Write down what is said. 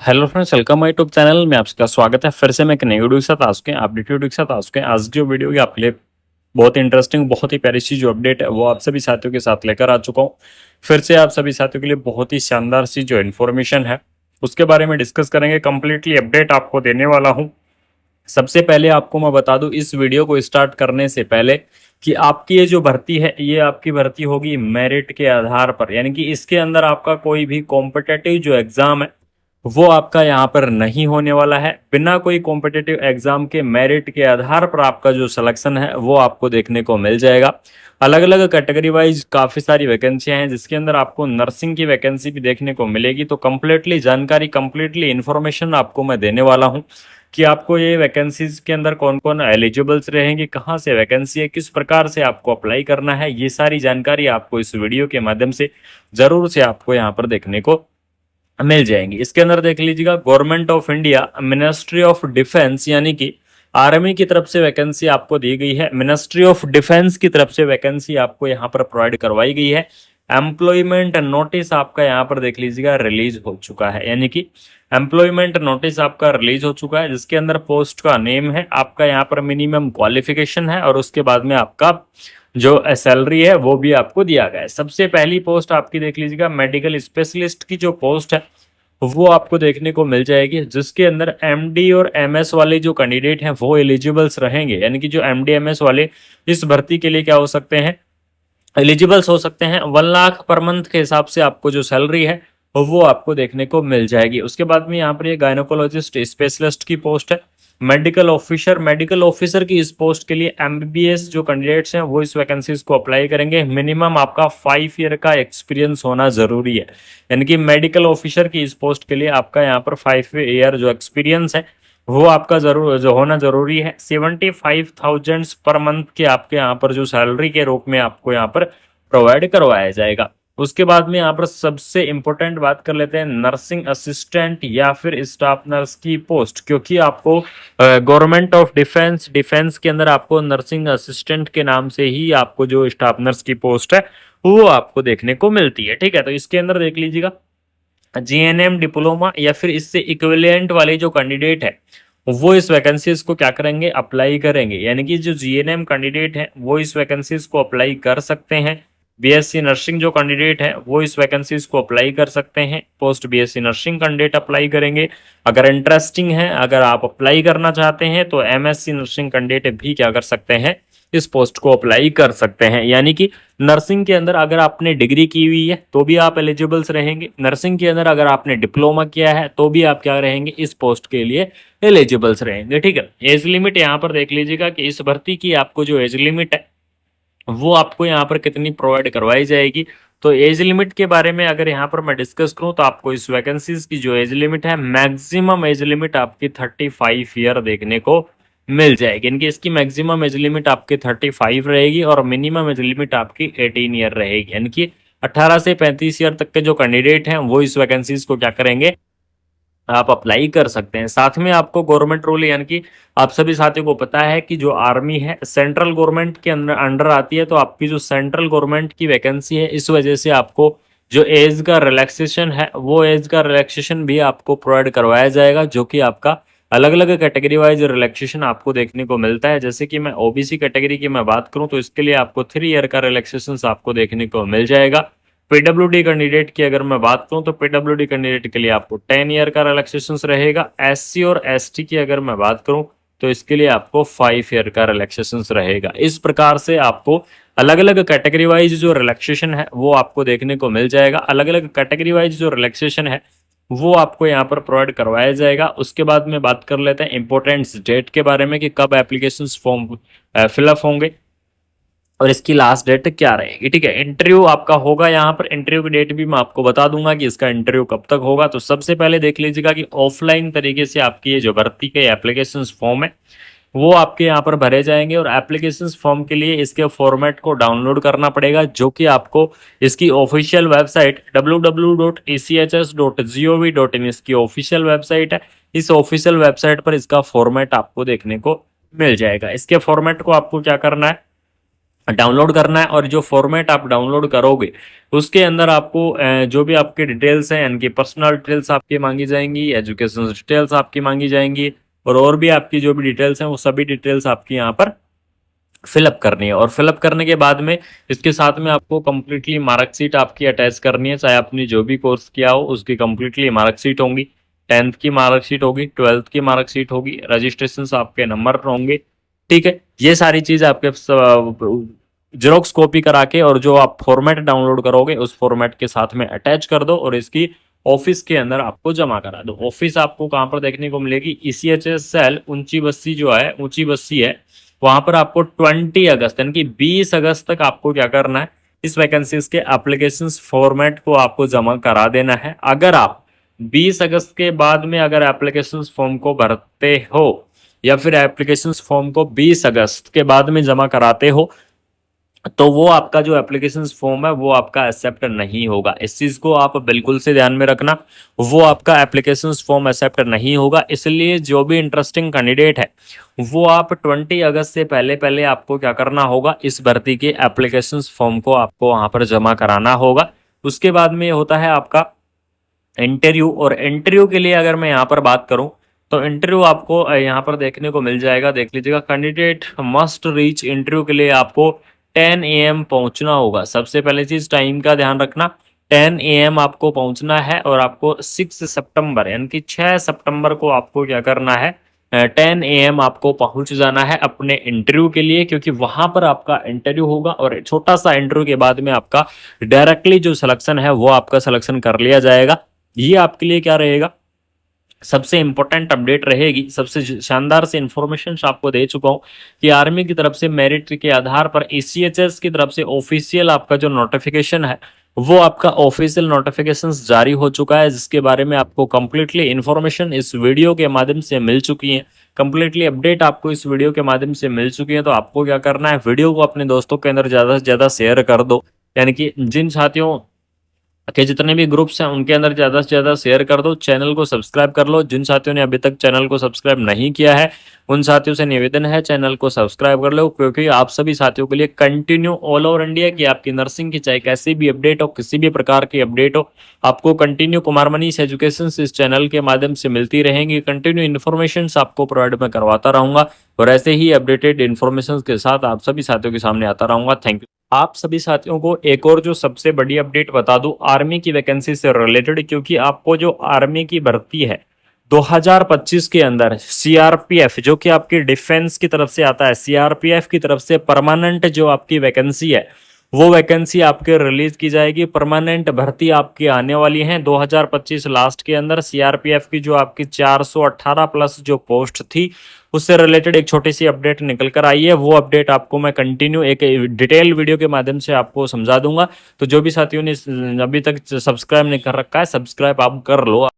Hello friends, welcome my YouTube channel में आपका स्वागत है। फिर से मैं एक नई वीडियो के साथ आ चुके हैं, अपडेट वीडियो के साथ आ चुके हैं। आज जो वीडियो की आपके लिए बहुत इंटरेस्टिंग, बहुत ही प्यारी सी जो अपडेट है वो आप सभी साथियों के साथ लेकर आ चुका हूँ। फिर से आप सभी साथियों के लिए बहुत ही शानदार सी जो इन्फॉर्मेशन है उसके बारे में डिस्कस करेंगे। कंप्लीटली अपडेट आपको देने वाला हूँ। सबसे पहले आपको मैं बता दूं इस वीडियो को स्टार्ट करने से पहले कि आपकी ये जो भर्ती है ये आपकी भर्ती होगी मेरिट के आधार पर, यानी कि इसके अंदर आपका कोई भी कॉम्पिटेटिव जो एग्जाम है वो आपका यहाँ पर नहीं होने वाला है। बिना कोई कॉम्पिटिटिव एग्जाम के मेरिट के आधार पर आपका जो सिलेक्शन है वो आपको देखने को मिल जाएगा। अलग अलग कैटेगरी वाइज काफी सारी वैकेंसियां हैं जिसके अंदर आपको नर्सिंग की वैकेंसी भी देखने को मिलेगी। तो कंप्लीटली जानकारी, कंप्लीटली इंफॉर्मेशन आपको मैं देने वाला हूँ कि आपको ये वैकेंसीज के अंदर कौन कौन एलिजिबल्स रहेंगे, कहाँ से वैकेंसी है, किस प्रकार से आपको अप्लाई करना है, ये सारी जानकारी आपको इस वीडियो के माध्यम से जरूर से आपको यहाँ पर देखने को मिल जाएंगी। इसके अंदर देख लीजिएगा, government of India, ministry of defence यानी कि आर्मी की तरफ से वैकेंसी आपको दी गई है। मिनिस्ट्री ऑफ डिफेंस की तरफ से वैकेंसी आपको यहाँ पर प्रोवाइड करवाई गई है। एम्प्लॉयमेंट नोटिस आपका यहाँ पर देख लीजिएगा रिलीज हो चुका है, यानी कि एम्प्लॉयमेंट नोटिस आपका रिलीज हो चुका है जिसके अंदर पोस्ट का नेम है, आपका यहाँ पर मिनिमम क्वालिफिकेशन है और उसके बाद में आपका जो सैलरी है वो भी आपको दिया गया है। सबसे पहली पोस्ट आपकी देख लीजिएगा, मेडिकल स्पेशलिस्ट की जो पोस्ट है वो आपको देखने को मिल जाएगी, जिसके अंदर एमडी और एमएस वाले जो कैंडिडेट हैं वो एलिजिबल्स रहेंगे। यानी कि जो एमडी एमएस वाले इस भर्ती के लिए क्या हो सकते हैं, एलिजिबल्स हो सकते हैं। 1 लाख पर मंथ के हिसाब से आपको जो सैलरी है वो आपको देखने को मिल जाएगी। उसके बाद में यहाँ पर ये गायनोकोलॉजिस्ट स्पेशलिस्ट की पोस्ट है। मेडिकल ऑफिसर की इस पोस्ट के लिए एमबीबीएस जो कैंडिडेट्स हैं वो इस वैकेंसीज को अप्लाई करेंगे। मिनिमम आपका 5 ईयर का एक्सपीरियंस होना जरूरी है, यानी कि मेडिकल ऑफिसर की इस पोस्ट के लिए आपका यहाँ पर 5 ईयर जो एक्सपीरियंस है वो आपका जरूर जो होना जरूरी है। 75,000 पर मंथ के आपके यहाँ पर जो सैलरी के रूप में आपको यहाँ पर प्रोवाइड करवाया जाएगा। उसके बाद में यहाँ पर सबसे इंपॉर्टेंट बात कर लेते हैं नर्सिंग असिस्टेंट या फिर स्टाफ नर्स की पोस्ट, क्योंकि आपको गवर्नमेंट ऑफ डिफेंस के अंदर आपको नर्सिंग असिस्टेंट के नाम से ही आपको जो स्टाफ नर्स की पोस्ट है वो आपको देखने को मिलती है। ठीक है, तो इसके अंदर देख लीजिएगा, जीएनएम डिप्लोमा या फिर इससे इक्विवेलेंट वाले जो कैंडिडेट है वो इस वैकेंसीज को क्या करेंगे, अप्लाई करेंगे। यानी कि जो जीएनएम कैंडिडेट है वो इस वैकेंसीज को अप्लाई कर सकते हैं। बीएससी नर्सिंग जो कैंडिडेट है वो इस वैकेंसीज को अप्लाई कर सकते हैं। Post BSc nursing candidate apply करेंगे। अगर इंटरेस्टिंग है, अगर आप अप्लाई करना चाहते हैं तो एमएससी नर्सिंग कैंडिडेट भी क्या कर सकते हैं, इस पोस्ट को अप्लाई कर सकते हैं। यानी कि नर्सिंग के अंदर अगर आपने डिग्री की हुई है तो भी आप एलिजिबल्स रहेंगे। नर्सिंग के अंदर अगर आपने डिप्लोमा किया है तो भी आप क्या रहेंगे, इस पोस्ट के लिए एलिजिबल्स रहेंगे। ठीक है, एज लिमिट यहाँ पर देख लीजिएगा कि इस भर्ती की आपको जो एज लिमिट है वो आपको यहाँ पर कितनी प्रोवाइड करवाई जाएगी। तो एज लिमिट के बारे में अगर यहाँ पर मैं डिस्कस करूँ तो आपको इस वैकेंसीज की जो एज लिमिट है, मैक्सिमम एज लिमिट आपकी 35 ईयर देखने को मिल जाएगी। इनकी इसकी मैक्सिमम एज लिमिट आपकी 35 रहेगी और मिनिमम एज लिमिट आपकी 18 ईयर रहेगी। यानी कि 18 से 35 ईयर तक के जो कैंडिडेट हैं वो इस वैकेंसीज को क्या करेंगे, आप अप्लाई कर सकते हैं। साथ में आपको गवर्नमेंट रूल, यानी कि आप सभी साथियों को पता है कि जो आर्मी है सेंट्रल गवर्नमेंट के अंडर आती है, तो आपकी जो सेंट्रल गवर्नमेंट की वैकेंसी है इस वजह से आपको जो एज का रिलैक्सेशन है वो एज का रिलैक्सेशन भी आपको प्रोवाइड करवाया जाएगा, जो कि आपका अलग अलग कैटेगरी वाइज रिलैक्सेशन आपको देखने को मिलता है। जैसे कि मैं ओबीसी कैटेगरी की मैं बात करूं तो इसके लिए आपको 3 ईयर का रिलैक्सेशन आपको देखने को मिल जाएगा। पीडब्ल्यूडी कैंडिडेट की अगर मैं बात करूं तो पीडब्ल्यूडी कैंडिडेट के लिए आपको 10 ईयर का रिलैक्सेशन रहेगा। एससी और एसटी की अगर मैं बात करूं तो इसके लिए आपको 5 ईयर का रिलैक्सेशन रहेगा। इस प्रकार से आपको अलग अलग कैटेगरी वाइज जो रिलैक्सेशन है वो आपको देखने को मिल जाएगा। अलग अलग कैटेगरी वाइज जो रिलैक्सेशन है वो आपको यहाँ पर प्रोवाइड करवाया जाएगा। उसके बाद में बात कर लेते हैं इंपॉर्टेंट डेट के बारे में कि कब एप्लीकेशन फॉर्म फिलअप होंगे और इसकी लास्ट डेट क्या रहेगी। ठीक है, इंटरव्यू आपका होगा, यहाँ पर इंटरव्यू की डेट भी मैं आपको बता दूंगा कि इसका इंटरव्यू कब तक होगा। तो सबसे पहले देख लीजिएगा कि ऑफलाइन तरीके से आपकी ये जो भर्ती के एप्लीकेशन फॉर्म है वो आपके यहाँ पर भरे जाएंगे और एप्लीकेशन फॉर्म के लिए इसके फॉर्मेट को डाउनलोड करना पड़ेगा, जो कि आपको इसकी ऑफिशियल वेबसाइट www.echs.gov.in इसकी ऑफिशियल वेबसाइट है। इस ऑफिशियल वेबसाइट पर इसका फॉर्मेट आपको देखने को मिल जाएगा। इसके फॉर्मेट को आपको क्या करना है, डाउनलोड करना है। और जो फॉर्मेट आप डाउनलोड करोगे उसके अंदर आपको जो भी आपके डिटेल्स हैं, यानी कि पर्सनल डिटेल्स आपकी मांगी जाएंगी, एजुकेशन डिटेल्स आपकी मांगी जाएंगी, और भी आपकी जो भी डिटेल्स हैं वो सभी डिटेल्स आपकी यहाँ पर फिलअप करनी है। और फिलअप करने के बाद में इसके साथ में आपको कंप्लीटली मार्कशीट आपकी अटैच करनी है, चाहे आपने जो भी कोर्स किया हो उसकी कंप्लीटली मार्कशीट होंगी, 10th की मार्कशीट होगी, 12th की मार्कशीट होगी, रजिस्ट्रेशन आपके नंबर होंगे, ठीक है। ये सारी चीज आपके जेरोक्स कॉपी करा के और जो आप फॉर्मेट डाउनलोड करोगे उस फॉर्मेट के साथ में अटैच कर दो और इसकी ऑफिस के अंदर आपको जमा करा दो। ऑफिस आपको कहाँ पर देखने को मिलेगी, ECHS सेल ऊंची बस्ती जो है, ऊंची बस्ती है, वहां पर आपको 20 अगस्त यानी कि 20 अगस्त तक आपको क्या करना है, इस वैकेंसीज के एप्लीकेशन फॉर्मेट को आपको जमा करा देना है। अगर आप 20 अगस्त के बाद में अगर एप्लीकेशन फॉर्म को भरते हो या फिर एप्लीकेशन फॉर्म को 20 अगस्त के बाद में जमा कराते हो तो वो आपका जो एप्लीकेशन फॉर्म है वो आपका एक्सेप्ट नहीं होगा। इस चीज को आप बिल्कुल से ध्यान में रखना, वो आपका एप्लीकेशन फॉर्म एक्सेप्ट नहीं होगा। इसलिए जो भी इंटरेस्टिंग कैंडिडेट है वो आप 20 अगस्त से पहले पहले आपको क्या करना होगा, इस भर्ती के एप्लीकेशन फॉर्म को आपको वहां पर जमा कराना होगा। उसके बाद में होता है आपका इंटरव्यू, और इंटरव्यू के लिए अगर मैं यहाँ पर बात करूं तो इंटरव्यू आपको यहाँ पर देखने को मिल जाएगा, देख लीजिएगा, कैंडिडेट मस्ट रीच, इंटरव्यू के लिए आपको 10 AM पहुंचना होगा। सबसे पहले चीज टाइम का ध्यान रखना, 10 AM आपको पहुंचना है और आपको 6 सितंबर यानी कि 6 सितंबर को आपको क्या करना है, 10 AM आपको पहुंच जाना है अपने इंटरव्यू के लिए, क्योंकि वहां पर आपका इंटरव्यू होगा और छोटा सा इंटरव्यू के बाद में आपका डायरेक्टली जो सिलेक्शन है वो आपका सिलेक्शन कर लिया जाएगा। ये आपके लिए क्या रहेगा, सबसे इंपॉर्टेंट अपडेट रहेगी, सबसे शानदार से इंफॉर्मेशन आपको दे चुका हूं कि आर्मी की तरफ से मेरिट के आधार पर ECHS की तरफ से ऑफिशियल आपका जो नोटिफिकेशन है वो आपका ऑफिशियल नोटिफिकेशन जारी हो चुका है, जिसके बारे में आपको कंप्लीटली इंफॉर्मेशन इस वीडियो के माध्यम से मिल चुकी है, कंप्लीटली अपडेट आपको इस वीडियो के माध्यम से मिल चुकी है। तो आपको क्या करना है, वीडियो को अपने दोस्तों के अंदर ज्यादा से ज्यादा शेयर कर दो, यानी कि जिन साथियों के जितने भी ग्रुप्स हैं उनके अंदर ज्यादा से ज्यादा शेयर कर दो। चैनल को सब्सक्राइब कर लो, जिन साथियों ने अभी तक चैनल को सब्सक्राइब नहीं किया है उन साथियों से निवेदन है चैनल को सब्सक्राइब कर लो, क्योंकि आप सभी साथियों के लिए कंटिन्यू ऑल ओवर इंडिया की आपकी नर्सिंग की चाहे कैसी भी अपडेट हो, किसी भी प्रकार की अपडेट हो, आपको कंटिन्यू कुमार मनीष एजुकेशन इस चैनल के माध्यम से मिलती रहेंगी। कंटिन्यू इन्फॉर्मेशन आपको प्रोवाइड मैं करवाता रहूंगा और ऐसे ही अपडेटेड इन्फॉर्मेशन के साथ आप सभी साथियों के सामने आता रहूंगा। Thank you. आप सभी साथियों को एक और जो सबसे बड़ी अपडेट बता दूं आर्मी की वैकेंसी से रिलेटेड, क्योंकि आपको जो आर्मी की भर्ती है 2025 के अंदर CRPF जो कि आपकी डिफेंस की तरफ से आता है, CRPF की तरफ से परमानेंट जो आपकी वैकेंसी है वो वैकेंसी आपके रिलीज की जाएगी। परमानेंट भर्ती आपकी आने वाली है 2025 लास्ट के अंदर। CRPF की जो आपकी 418 प्लस जो पोस्ट थी उससे रिलेटेड एक छोटी सी अपडेट निकल कर आई है, वो अपडेट आपको मैं कंटिन्यू एक डिटेल वीडियो के माध्यम से आपको समझा दूंगा। तो जो भी साथियों ने अभी तक सब्सक्राइब नहीं कर रखा है सब्सक्राइब आप कर लो।